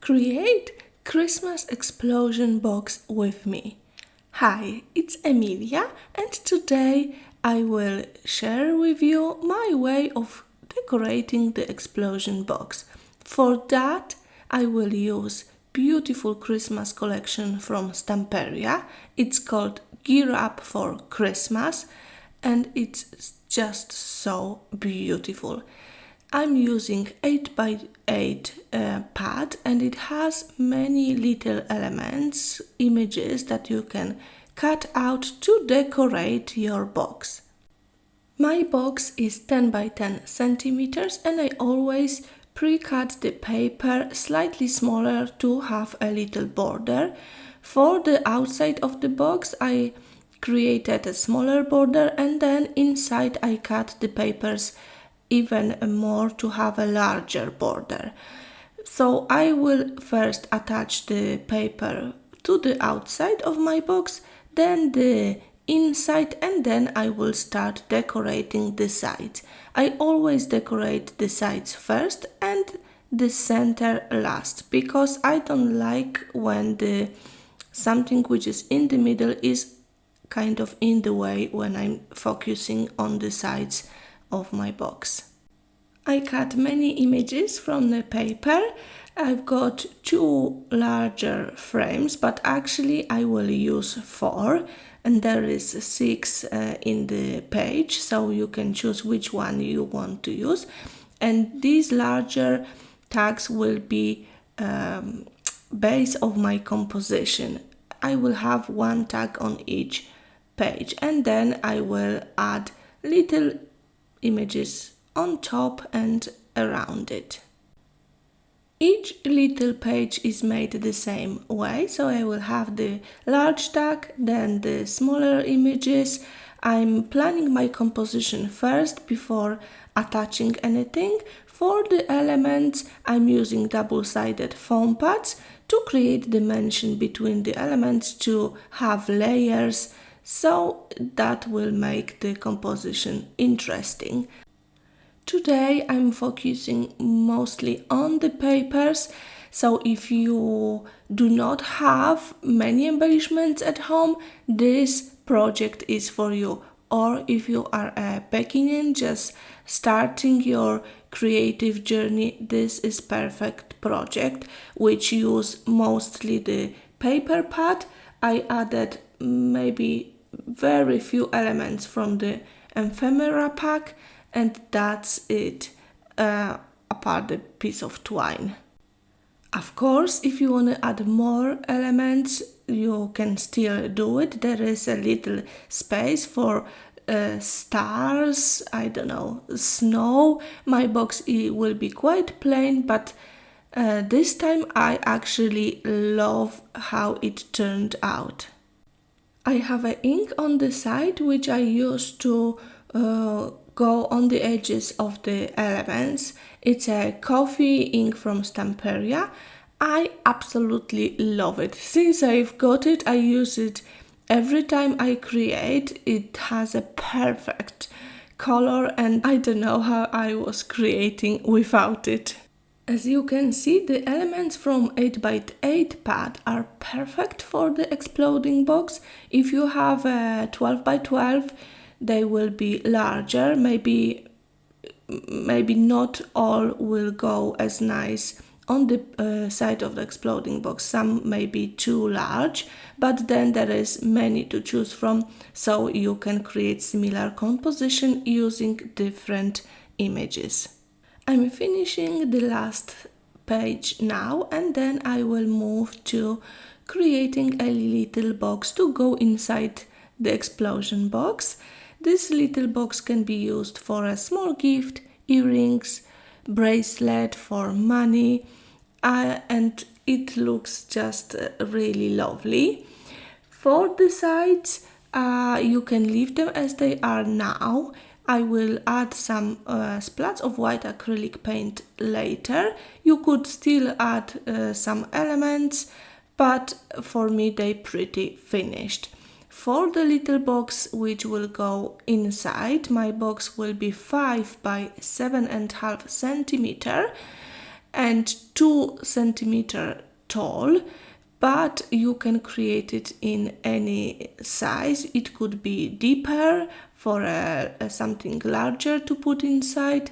Create Christmas explosion box with me. Hi, it's Emilia, and today I will share with you my way of decorating the explosion box. For that, I will use beautiful Christmas collection from Stamperia. It's called Gear Up for Christmas, and it's just so beautiful. I'm using 8x8 pad, and it has many little elements, images that you can cut out to decorate your box. My box is 10 by 10 centimeters, and I always pre-cut the paper slightly smaller to have a little border. For the outside of the box I created a smaller border, and then inside I cut the papers even more to have a larger border. So I will first attach the paper to the outside of my box, then the inside, and then I will start decorating the sides. I always decorate the sides first and the center last, because I don't like when the something which is in the middle is kind of in the way when I'm focusing on the sides of my box. I cut many images from the paper. I've got 2 larger frames, but actually I will use 4, and there is 6 in the page, so you can choose which one you want to use. And these larger tags will be base of my composition. I will have 1 tag on each page, and then I will add little images on top and around it. Each little page is made the same way, so I will have the large tag, then the smaller images. I'm planning my composition first before attaching anything. For the elements, I'm using double-sided foam pads to create dimension between the elements, to have layers, so that will make the composition interesting. Today I'm focusing mostly on the papers, so if you do not have many embellishments at home, this project is for you. Or if you are a beginner just starting your creative journey, this is perfect project, which use mostly the paper pad. I added maybe very few elements from the Ephemera pack, and that's it, apart the piece of twine. Of course, if you want to add more elements, you can still do it. There is a little space for stars, I don't know, snow. My box will be quite plain, but this time I actually love how it turned out. I have an ink on the side which I use to go on the edges of the elements. It's a coffee ink from Stamperia. I absolutely love it. Since I've got it, I use it every time I create. It has a perfect color, and I don't know how I was creating without it. As you can see, the elements from 8x8 pad are perfect for the exploding box. If you have a 12x12, they will be larger. Maybe not all will go as nice on the side of the exploding box. Some may be too large, but then there is many to choose from, so you can create similar composition using different images. I'm finishing the last page now, and then I will move to creating a little box to go inside the explosion box. This little box can be used for a small gift, earrings, bracelet, for money, and it looks just really lovely. For the sides, you can leave them as they are now. I will add some splats of white acrylic paint later. You could still add some elements, but for me they pretty finished. For the little box which will go inside, my box will be 5 by 7.5 centimeter. and 2 centimeter tall, but you can create it in any size. It could be deeper for something larger to put inside.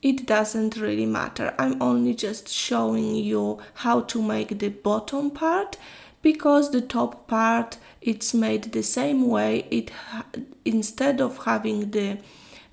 It doesn't really matter. I'm only just showing you how to make the bottom part, because the top part, it's made the same way. Instead of having the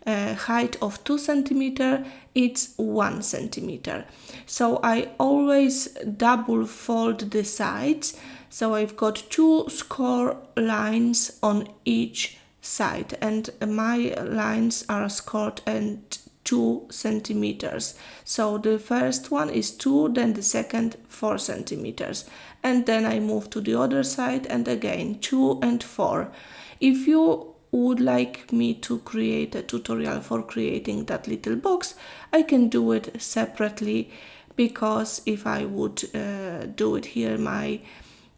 height of 2 centimeter, it's 1 centimeter. So I always double fold the sides, so I've got 2 score lines on each side, and my lines are scored at 2 centimeters. So the first one is 2, then the second 4 centimeters, and then I move to the other side and again 2 and 4. If you would like me to create a tutorial for creating that little box, I can do it separately, because if I would do it here, my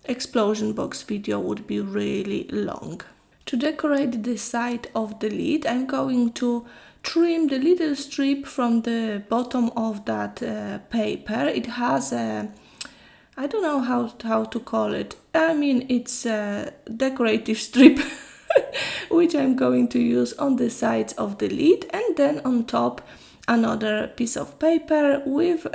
explosion box video would be really long. To decorate the side of the lid, I'm going to trim the little strip from the bottom of that paper. It has a, I don't know how to call it. I mean, it's a decorative strip which I'm going to use on the sides of the lid, and then on top another piece of paper with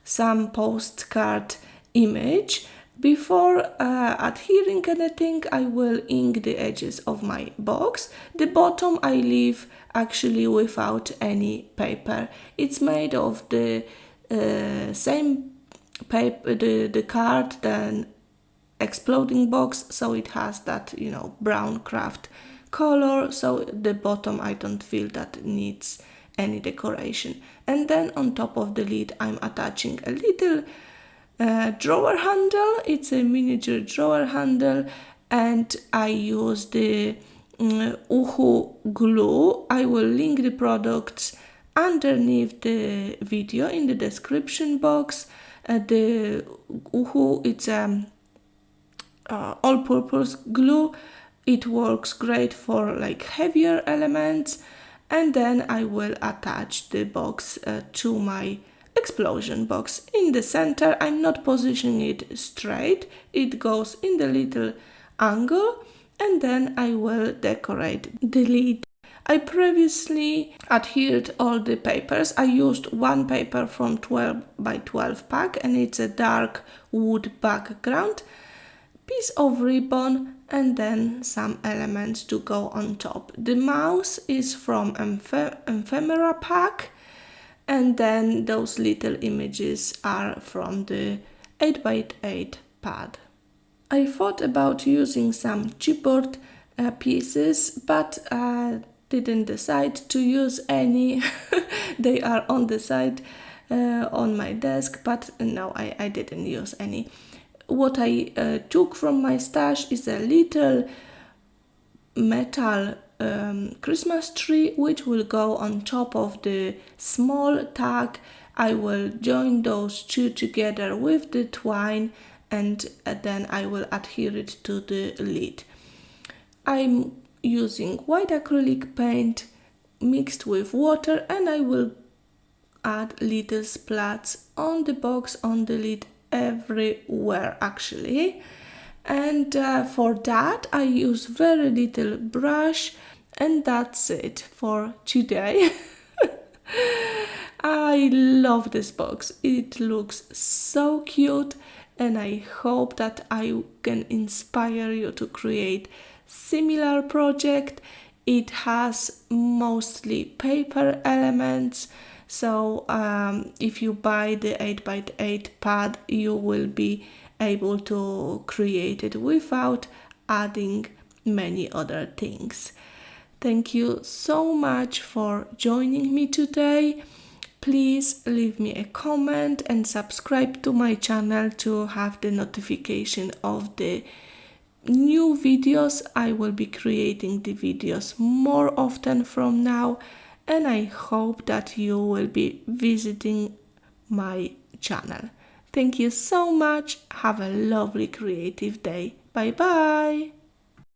some postcard image. Before adhering anything, I will ink the edges of my box. The bottom I leave actually without any paper. It's made of the same paper, the card, then exploding box, so it has that, you know, brown craft color. So the bottom, I don't feel that needs any decoration. And then on top of the lid, I'm attaching a little drawer handle. It's a miniature drawer handle, and I use the Uhu glue. I will link the products underneath the video in the description box. The Uhu, it's all-purpose glue. It works great for like heavier elements. And then I will attach the box to my explosion box. In the center, I'm not positioning it straight, it goes in the little angle, and then I will decorate the lid. I previously adhered all the papers. I used one paper from 12 by 12 pack, and it's a dark wood background, piece of ribbon, and then some elements to go on top. The mouse is from Ephemera pack, and then those little images are from the 8x8 pad. I thought about using some chipboard pieces, but didn't decide to use any. They are on the side on my desk, but no, I didn't use any. What I took from my stash is a little metal Christmas tree, which will go on top of the small tag. I will join those two together with the twine, and then I will adhere it to the lid. I'm using white acrylic paint mixed with water, and I will add little splats on the box, on the lid, everywhere actually. And for that I use very little brush, and that's it for today. I love this box. It looks so cute, and I hope that I can inspire you to create similar project. It has mostly paper elements, so if you buy the 8x8 pad, you will be able to create it without adding many other things. Thank you so much for joining me today. Please leave me a comment and subscribe to my channel to have the notification of the new videos. I will be creating the videos more often from now, and I hope that you will be visiting my channel. Thank you so much. Have a lovely creative day. Bye bye.